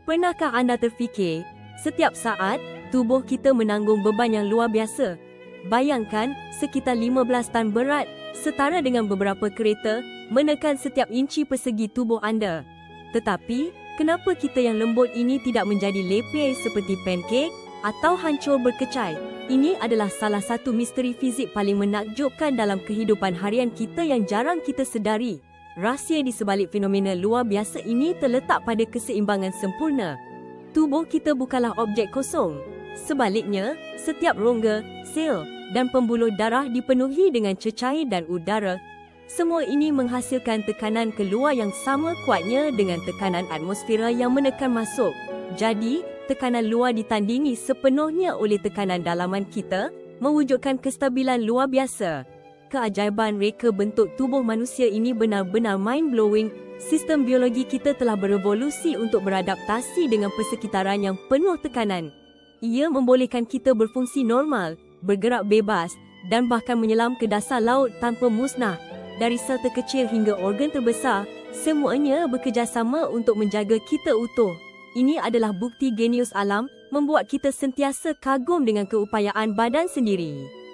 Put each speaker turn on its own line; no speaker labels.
Pernahkah anda terfikir, setiap saat, tubuh kita menanggung beban yang luar biasa? Bayangkan, sekitar 15 tan berat, setara dengan beberapa kereta, menekan setiap inci persegi tubuh anda. Tetapi, kenapa kita yang lembut ini tidak menjadi lepis seperti pankek atau hancur berkecai? Ini adalah salah satu misteri fizik paling menakjubkan dalam kehidupan harian kita yang jarang kita sedari. Rahsia di sebalik fenomena luar biasa ini terletak pada keseimbangan sempurna. Tubuh kita bukanlah objek kosong. Sebaliknya, setiap rongga, sel dan pembuluh darah dipenuhi dengan cecair dan udara. Semua ini menghasilkan tekanan keluar yang sama kuatnya dengan tekanan atmosfera yang menekan masuk. Jadi, tekanan luar ditandingi sepenuhnya oleh tekanan dalaman kita, mewujudkan kestabilan luar biasa. Keajaiban reka bentuk tubuh manusia ini benar-benar mind-blowing. Sistem biologi kita telah berevolusi untuk beradaptasi dengan persekitaran yang penuh tekanan. Ia membolehkan kita berfungsi normal, bergerak bebas dan bahkan menyelam ke dasar laut tanpa musnah. Dari sel terkecil hingga organ terbesar, semuanya bekerjasama untuk menjaga kita utuh. Ini adalah bukti genius alam, membuat kita sentiasa kagum dengan keupayaan badan sendiri.